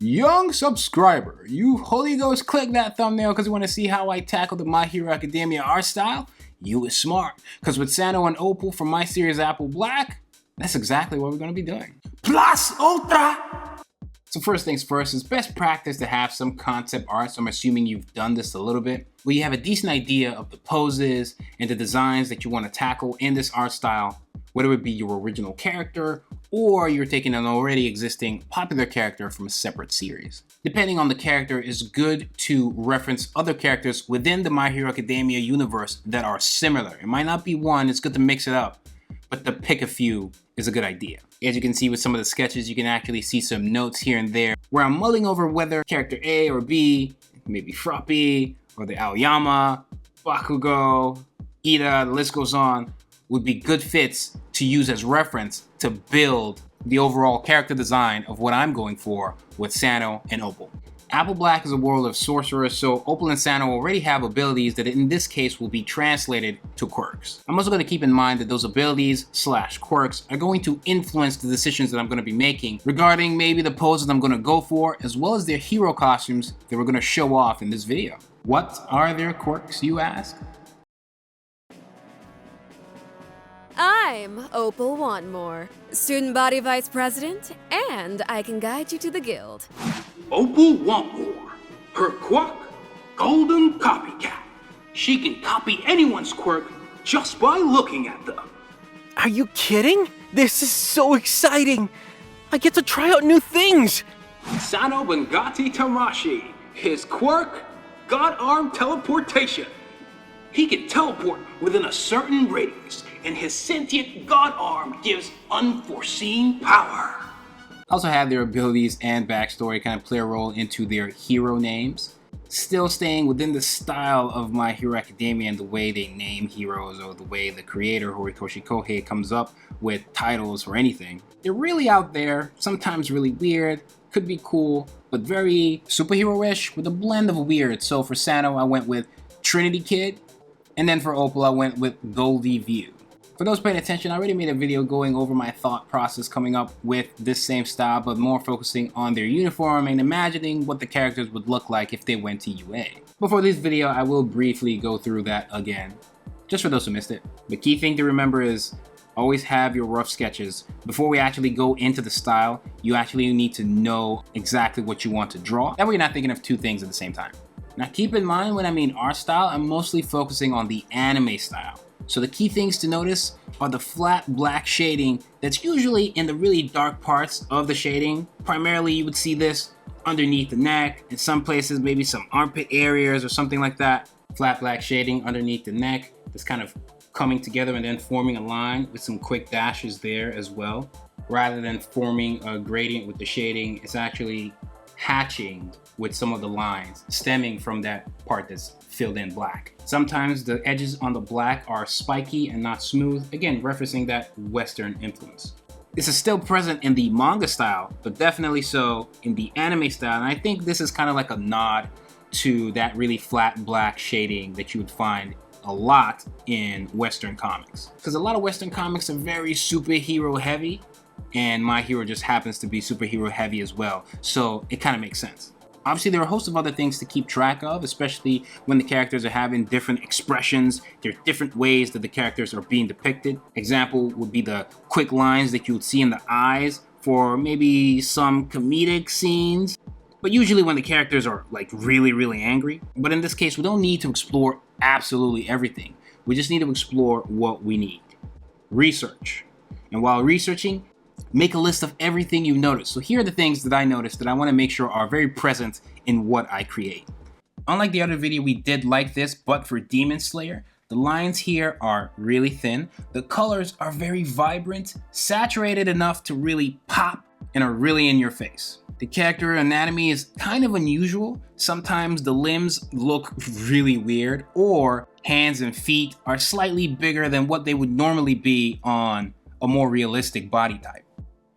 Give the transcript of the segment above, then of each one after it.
Young subscriber, you Holy Ghost click that thumbnail because you want to see how I tackle the My Hero Academia art style? You is smart, because with Sano and Opal from my series Apple Black, that's exactly what we're going to be doing. Plus ultra! So first things first, it's best practice to have some concept art, so I'm assuming you've done this a little bit, where you have a decent idea of the poses and the designs that you want to tackle in this art style, whether it be your original character or you're taking an already existing popular character from a separate series. Depending on the character, it's good to reference other characters within the My Hero Academia universe that are similar. It might not be one, it's good to mix it up, but to pick a few is a good idea. As you can see with some of the sketches, you can actually see some notes here and there where I'm mulling over whether character A or B, maybe Froppy, or the Aoyama, Bakugo, Ida, the list goes on, would be good fits to use as reference to build the overall character design of what I'm going for with Sano and Opal. Apple Black is a world of sorcerers, so Opal and Sano already have abilities that in this case will be translated to quirks. I'm also going to keep in mind that those abilities / quirks are going to influence the decisions that I'm going to be making regarding maybe the poses I'm going to go for, as well as their hero costumes that we're going to show off in this video. What are their quirks, you ask? I'm Opal Wanmore, student body vice president, and I can guide you to the guild. Opal Wanmore. Her quirk? Golden copycat. She can copy anyone's quirk just by looking at them. Are you kidding? This is so exciting! I get to try out new things! Sano Bengati Tamashi. His quirk? God Arm Teleportation. He can teleport within a certain radius, and his sentient God Arm gives unforeseen power. Also have their abilities and backstory kind of play a role into their hero names. Still staying within the style of My Hero Academia and the way they name heroes, or the way the creator Horikoshi Kohei comes up with titles for anything. They're really out there, sometimes really weird, could be cool, but very superhero-ish with a blend of weird. So for Sano, I went with Trinity Kid, and then for Opal, I went with Goldie View. For those paying attention, I already made a video going over my thought process coming up with this same style, but more focusing on their uniform and imagining what the characters would look like if they went to UA. Before this video, I will briefly go through that again, just for those who missed it. The key thing to remember is always have your rough sketches. Before we actually go into the style, you actually need to know exactly what you want to draw. That way you're not thinking of two things at the same time. Now keep in mind when I mean art style, I'm mostly focusing on the anime style. So the key things to notice are the flat black shading that's usually in the really dark parts of the shading. Primarily you would see this underneath the neck, in some places maybe some armpit areas or something like that. Flat black shading underneath the neck that's kind of coming together and then forming a line with some quick dashes there as well. Rather than forming a gradient with the shading, it's actually hatching with some of the lines stemming from that part that's filled in black. Sometimes the edges on the black are spiky and not smooth, again referencing that Western influence. This is still present in the manga style, but definitely so in the anime style, and I think this is kind of like a nod to that really flat black shading that you would find a lot in Western comics. Because a lot of Western comics are very superhero heavy, and My Hero just happens to be superhero heavy as well, so it kind of makes sense. Obviously, there are a host of other things to keep track of, especially when the characters are having different expressions. There are different ways that the characters are being depicted. Example would be the quick lines that you would see in the eyes for maybe some comedic scenes, but usually when the characters are like really angry. But in this case, we don't need to explore absolutely everything. We just need to explore what we need. Research. And while researching, make a list of everything you notice. So here are the things that I noticed that I want to make sure are very present in what I create. Unlike the other video we did like this, but for Demon Slayer, the lines here are really thin. The colors are very vibrant, saturated enough to really pop, and are really in your face. The character anatomy is kind of unusual. Sometimes the limbs look really weird, or hands and feet are slightly bigger than what they would normally be on a more realistic body type.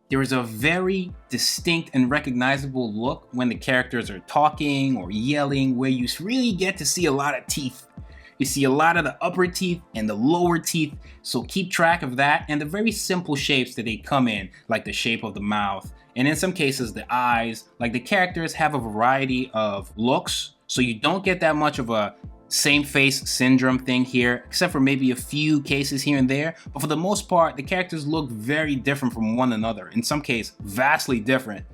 There is a very distinct and recognizable look when the characters are talking or yelling, where you really get to see a lot of teeth You see a lot of the upper teeth and the lower teeth, so keep track of that, and the very simple shapes that they come in, like the shape of the mouth, and in some cases the eyes. Like the characters have a variety of looks, so you don't get that much of a same face syndrome thing here, except for maybe a few cases here and there. But for the most part, the characters look very different from one another. In some cases, vastly different,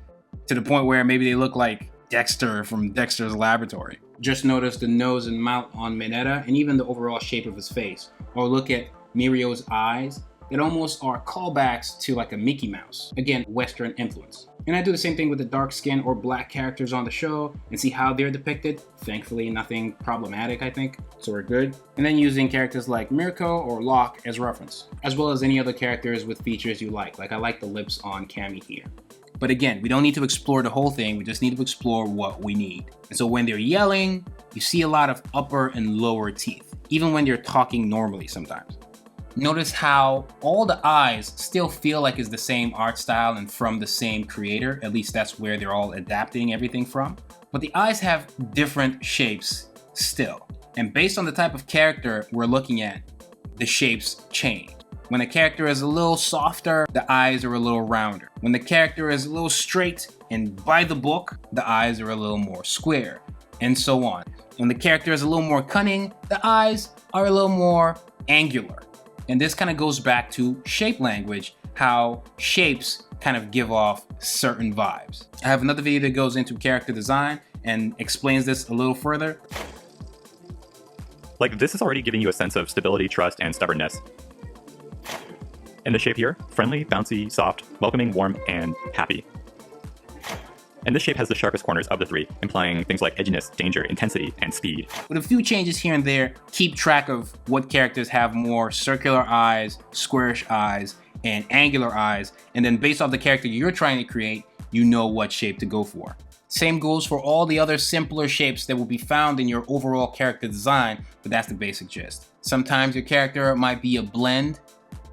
to the point where maybe they look like Dexter from Dexter's Laboratory. Just notice the nose and mouth on Mineta, and even the overall shape of his face. Or look at Mirio's eyes that almost are callbacks to like a Mickey Mouse. Again, Western influence. And I do the same thing with the dark skin or black characters on the show and see how they're depicted. Thankfully, nothing problematic, I think, so we're good. And then using characters like Mirko or Locke as reference, as well as any other characters with features you like I like the lips on Cammy here. But again, we don't need to explore the whole thing, we just need to explore what we need. And so when they're yelling, you see a lot of upper and lower teeth, even when they're talking normally sometimes. Notice how all the eyes still feel like it's the same art style and from the same creator, at least that's where they're all adapting everything from. But the eyes have different shapes still. And based on the type of character we're looking at, the shapes change. When a character is a little softer, the eyes are a little rounder. When the character is a little straight and by the book, the eyes are a little more square, and so on. When the character is a little more cunning, the eyes are a little more angular. And this kind of goes back to shape language, how shapes kind of give off certain vibes. I have another video that goes into character design and explains this a little further. Like, this is already giving you a sense of stability, trust, and stubbornness. And the shape here, friendly, bouncy, soft, welcoming, warm, and happy. And this shape has the sharpest corners of the three, implying things like edginess, danger, intensity, and speed. With a few changes here and there, keep track of what characters have more circular eyes, squarish eyes, and angular eyes, and then based off the character you're trying to create, you know what shape to go for. Same goes for all the other simpler shapes that will be found in your overall character design, but that's the basic gist. Sometimes your character might be a blend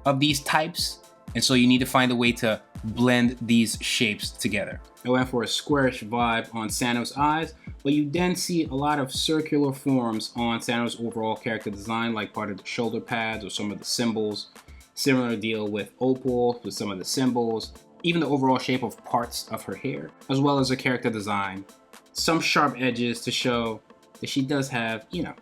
of these types, and so you need to find a way to blend these shapes together. I went for a squarish vibe on Sano's eyes, but you then see a lot of circular forms on Sano's overall character design, like part of the shoulder pads or some of the symbols. Similar deal with Opal, with some of the symbols, even the overall shape of parts of her hair, as well as her character design. Some sharp edges to show that she does have, you know,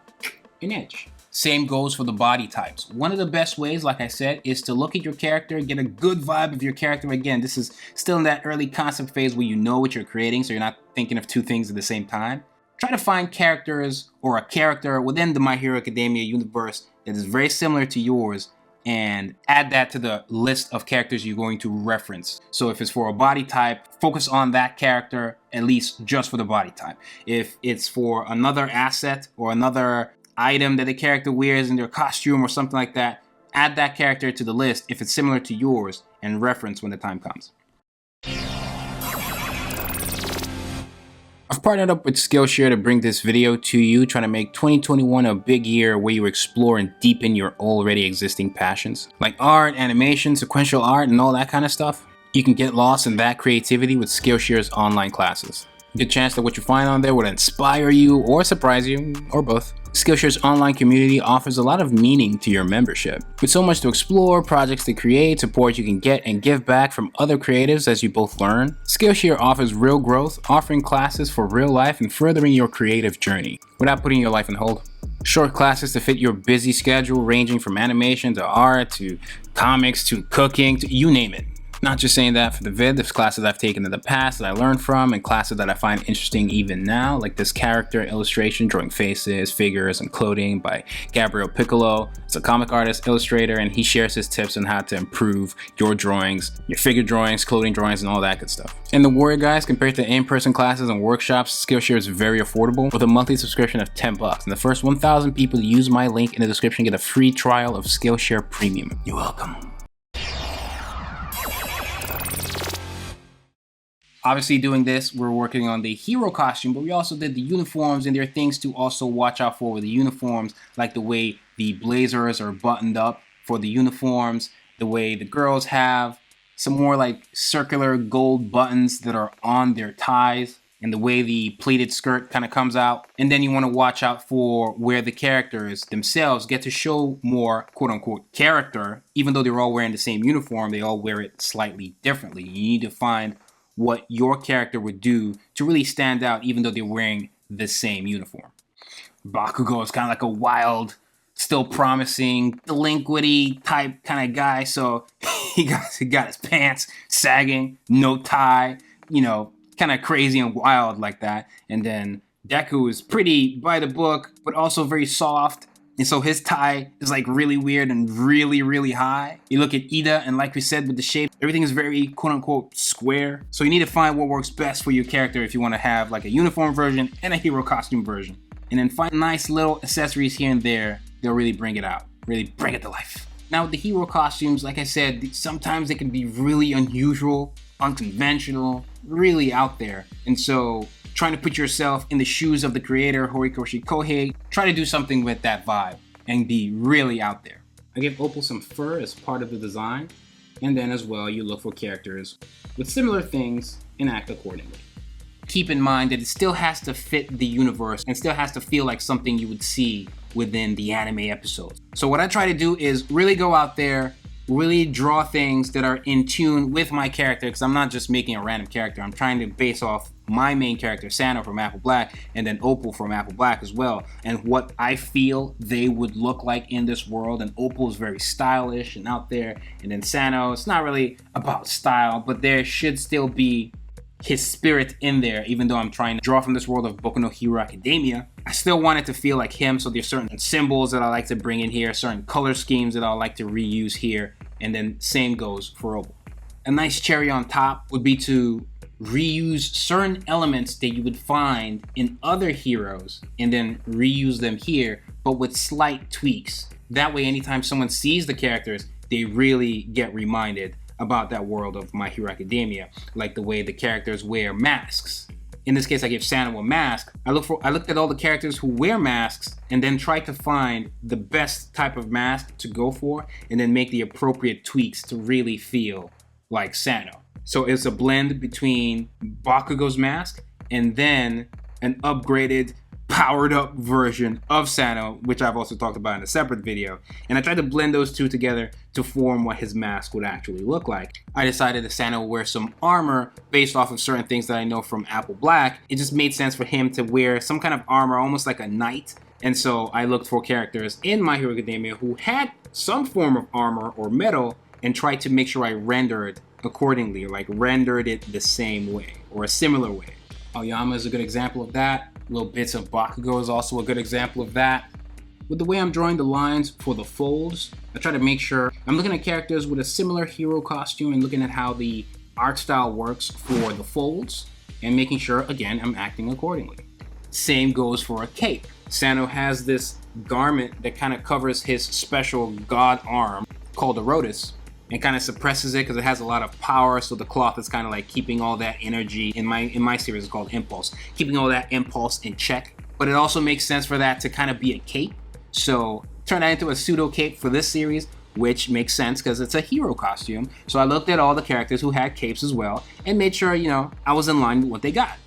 an edge. Same goes for the body types. One of the best ways, like I said, is to look at your character, get a good vibe of your character. Again, this is still in that early concept phase where you know what you're creating, so you're not thinking of two things at the same time. Try to find characters or a character within the My Hero Academia universe that is very similar to yours and add that to the list of characters you're going to reference. So if it's for a body type, focus on that character, at least just for the body type. If it's for another asset or another item that the character wears in their costume or something like that, add that character to the list if it's similar to yours and reference when the time comes. I've partnered up with Skillshare to bring this video to you, trying to make 2021 a big year where you explore and deepen your already existing passions. Like art, animation, sequential art, and all that kind of stuff. You can get lost in that creativity with Skillshare's online classes. Good chance that what you find on there would inspire you or surprise you, or both. Skillshare's online community offers a lot of meaning to your membership. With so much to explore, projects to create, support you can get, and give back from other creatives as you both learn, Skillshare offers real growth, offering classes for real life and furthering your creative journey without putting your life on hold. Short classes to fit your busy schedule, ranging from animation to art to comics to cooking to you name it. Not just saying that for the vid, there's classes I've taken in the past that I learned from and classes that I find interesting even now, like this character illustration drawing faces, figures, and clothing by Gabriel Piccolo. It's a comic artist, illustrator, and he shares his tips on how to improve your drawings, your figure drawings, clothing drawings, and all that good stuff. And the word, guys, compared to in-person classes and workshops, Skillshare is very affordable with a monthly subscription of $10. And the first 1,000 people to use my link in the description get a free trial of Skillshare Premium. You're welcome. Obviously doing this, we're working on the hero costume, but we also did the uniforms, and there are things to also watch out for with the uniforms, like the way the blazers are buttoned up for the uniforms, the way the girls have some more like circular gold buttons that are on their ties. and the way the pleated skirt kind of comes out. And then you want to watch out for where the characters themselves get to show more quote-unquote character. Even though they're all wearing the same uniform, they all wear it slightly differently. You need to find what your character would do to really stand out, even though they're wearing the same uniform. Bakugo is kind of like a wild, still promising, delinquent type kind of guy. So he got his pants sagging, no tie, kind of crazy and wild like that. And then Deku is pretty by the book, but also very soft. And so his tie is like really weird and really, really high. You look at Ida, and like we said with the shape, everything is very quote unquote square. So you need to find what works best for your character if you want to have like a uniform version and a hero costume version. And then find nice little accessories here and there. They'll really bring it out, really bring it to life. Now with the hero costumes, like I said, sometimes they can be really unusual, unconventional, really out there. And so trying to put yourself in the shoes of the creator, Horikoshi Kohei, try to do something with that vibe and be really out there. I give Opal some fur as part of the design, and then as well you look for characters with similar things and act accordingly. Keep in mind that it still has to fit the universe and still has to feel like something you would see within the anime episodes. So what I try to do is really go out there, really draw things that are in tune with my character, because I'm not just making a random character. I'm trying to base off my main character, Sano from Apple Black, and then Opal from Apple Black as well, and what I feel they would look like in this world. And Opal is very stylish and out there, and then Sano, it's not really about style, but there should still be his spirit in there. Even though I'm trying to draw from this world of Boku no Hero Academia, I still want it to feel like him. So there's certain symbols that I like to bring in here, certain color schemes that I like to reuse here, and then same goes for Opal. A nice cherry on top would be to reuse certain elements that you would find in other heroes and then reuse them here, but with slight tweaks. That way anytime someone sees the characters, they really get reminded about that world of My Hero Academia, like the way the characters wear masks. In this case, I give Sano a mask. I looked at all the characters who wear masks and then tried to find the best type of mask to go for and then make the appropriate tweaks to really feel like Sano. So it's a blend between Bakugo's mask and then an upgraded, powered up version of Sano, which I've also talked about in a separate video. And I tried to blend those two together to form what his mask would actually look like. I decided that Sano would wear some armor based off of certain things that I know from Apple Black. It just made sense for him to wear some kind of armor, almost like a knight. And so I looked for characters in My Hero Academia who had some form of armor or metal and tried to make sure I rendered accordingly, like rendered it the same way or a similar way. Aoyama is a good example of that. Little bits of Bakugo is also a good example of that. With the way I'm drawing the lines for the folds, I try to make sure I'm looking at characters with a similar hero costume and looking at how the art style works for the folds and making sure, again, I'm acting accordingly. Same goes for a cape. Sano has this garment that kind of covers his special god arm called a Rotus and kind of suppresses it because it has a lot of power, so the cloth is kind of like keeping all that energy, in my series it's called Impulse, keeping all that impulse in check. But it also makes sense for that to kind of be a cape, so turn that into a pseudo cape for this series, which makes sense because it's a hero costume. So I looked at all the characters who had capes as well and made sure, I was in line with what they got.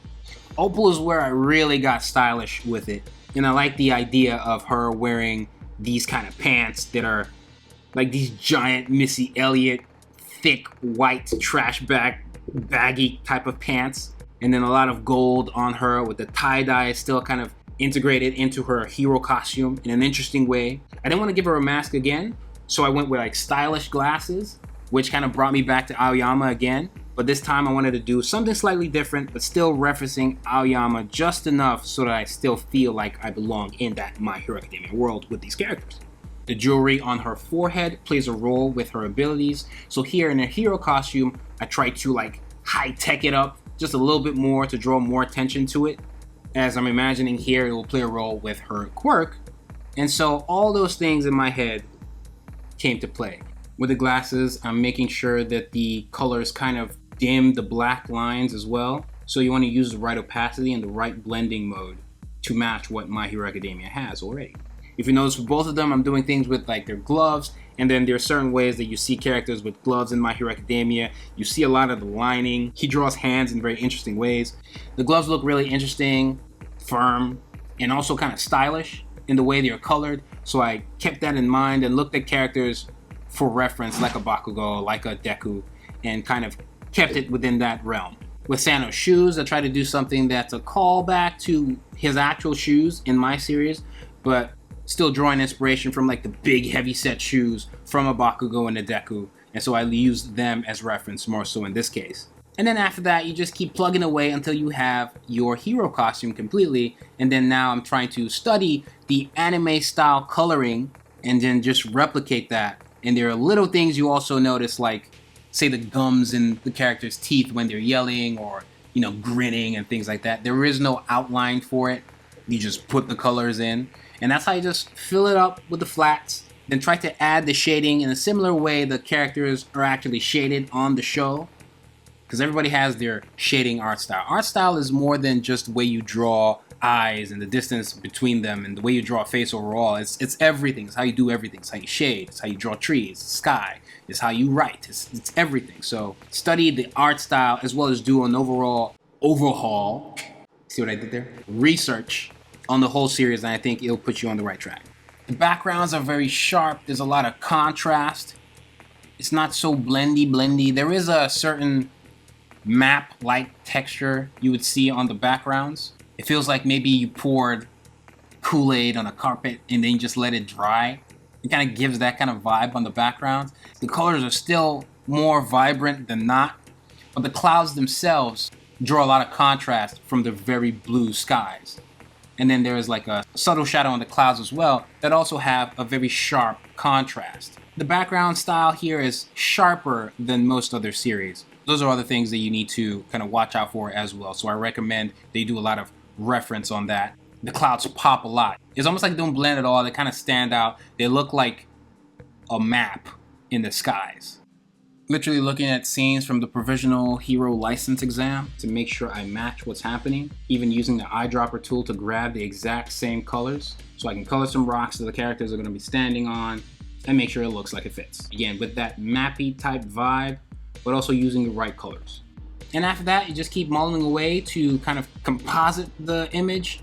Opal is where I really got stylish with it, and I like the idea of her wearing these kind of pants that are like these giant Missy Elliott, thick white trash bag, baggy type of pants. And then a lot of gold on her with the tie-dye still kind of integrated into her hero costume in an interesting way. I didn't want to give her a mask again, so I went with like stylish glasses, which kind of brought me back to Aoyama again. But this time I wanted to do something slightly different, but still referencing Aoyama just enough so that I still feel like I belong in that My Hero Academia world with these characters. The jewelry on her forehead plays a role with her abilities. So here in a hero costume, I try to like high-tech it up just a little bit more to draw more attention to it. As I'm imagining here, it will play a role with her quirk. And so all those things in my head came to play. With the glasses, I'm making sure that the colors kind of dim the black lines as well. So you want to use the right opacity and the right blending mode to match what My Hero Academia has already. If you notice with both of them, I'm doing things with like their gloves And then there are certain ways that you see characters with gloves in My Hero Academia. You see a lot of the lining. He draws hands in very interesting ways. The gloves look really interesting, firm, and also kind of stylish in the way they are colored. So I kept that in mind and looked at characters for reference, like a Bakugo, like a Deku, and kind of kept it within that realm. With Sano's shoes, I tried to do something that's a callback to his actual shoes in my series, but still drawing inspiration from like the big heavy set shoes from a Bakugo and a Deku. And so I used them as reference more so in this case. And then after that, you just keep plugging away until you have your hero costume completely. And then now I'm trying to study the anime style coloring and then just replicate that. And there are little things you also notice, like say the gums in the character's teeth when they're yelling or, you know, grinning and things like that. There is no outline for it. You just put the colors in. And that's how you just fill it up with the flats. Then try to add the shading in a similar way the characters are actually shaded on the show. Because everybody has their shading art style. Art style is more than just the way you draw eyes and the distance between them and the way you draw a face overall. It's everything. It's how you do everything. It's how you shade. It's how you draw trees, sky. It's how you write. It's everything. So study the art style as well as do an overall overhaul. See what I did there? Research on the whole series, and I think it'll put you on the right track. The backgrounds are very sharp. There's a lot of contrast. It's not so blendy. There is a certain map-like texture you would see on the backgrounds. It feels like maybe you poured Kool-Aid on a carpet and then you just let it dry. It kind of gives that kind of vibe on the backgrounds. The colors are still more vibrant than not, but the clouds themselves draw a lot of contrast from the very blue skies. And then there's like a subtle shadow on the clouds as well that also have a very sharp contrast. The background style here is sharper than most other series. Those are other things that you need to kind of watch out for as well. So I recommend they do a lot of reference on that. The clouds pop a lot. It's almost like they don't blend at all. They kind of stand out. They look like a map in the skies. Literally looking at scenes from the provisional hero license exam to make sure I match what's happening. Even using the eyedropper tool to grab the exact same colors. So I can color some rocks that the characters are going to be standing on and make sure it looks like it fits. Again, with that mappy type vibe, but also using the right colors. And after that, you just keep mulling away to kind of composite the image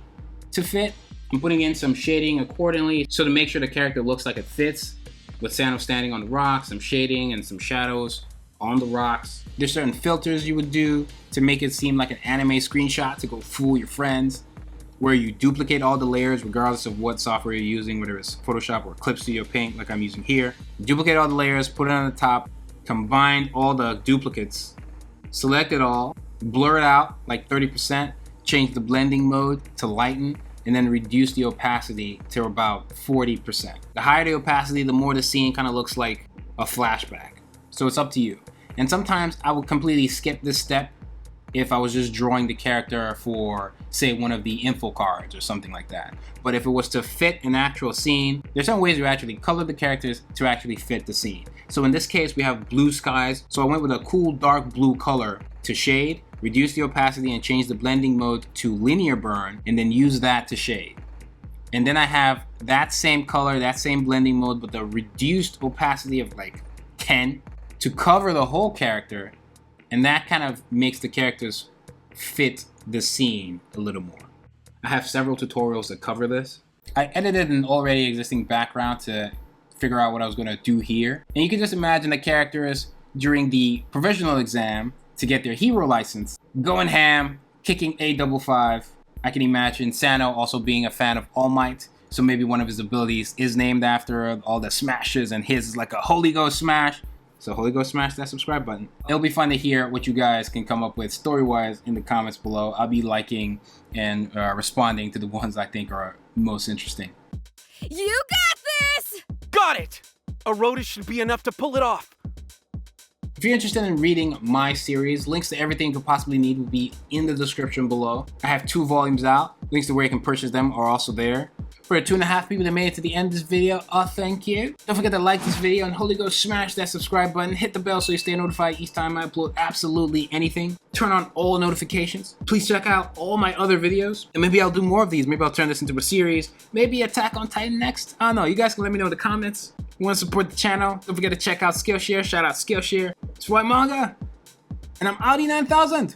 to fit. I'm putting in some shading accordingly so to make sure the character looks like it fits. With Sano standing on the rocks, some shading and some shadows on the rocks. There's certain filters you would do to make it seem like an anime screenshot to go fool your friends, where you duplicate all the layers regardless of what software you're using, whether it's Photoshop or Clip Studio Paint like I'm using here. Duplicate all the layers, put it on the top, combine all the duplicates, select it all, blur it out like 30%, change the blending mode to lighten, and then reduce the opacity to about 40%. The higher the opacity, the more the scene kind of looks like a flashback. So it's up to you. And sometimes I would completely skip this step if I was just drawing the character for, say, one of the info cards or something like that. But if it was to fit an actual scene, there's some ways to actually color the characters to actually fit the scene. So in this case, we have blue skies. So I went with a cool dark blue color to shade, reduce the opacity and change the blending mode to linear burn, and then use that to shade. And then I have that same color, that same blending mode, but the reduced opacity of like 10 to cover the whole character. And that kind of makes the characters fit the scene a little more. I have several tutorials that cover this. I edited an already existing background to figure out what I was going to do here. And you can just imagine the characters during the provisional exam to get their hero license, going ham, kicking 855. I can imagine Sano also being a fan of All Might, so maybe one of his abilities is named after all the smashes and his is like a Holy Ghost smash. So Holy Ghost smash that subscribe button. It'll be fun to hear what you guys can come up with story-wise in the comments below. I'll be liking and responding to the ones I think are most interesting. You got this! Got it! A Rhoda should be enough to pull it off. If you're interested in reading my series, links to everything you could possibly need will be in the description below. I have 2 volumes out. Links to where you can purchase them are also there. For the 2.5 people that made it to the end of this video, thank you. Don't forget to like this video and Holy Ghost smash that subscribe button. Hit the bell so you stay notified each time I upload absolutely anything. Turn on all notifications. Please check out all my other videos. And maybe I'll do more of these. Maybe I'll turn this into a series. Maybe Attack on Titan next. I don't know. You guys can let me know in the comments. If you want to support the channel, don't forget to check out Skillshare. Shout out Skillshare. It's White Manga. And I'm Audi 9000.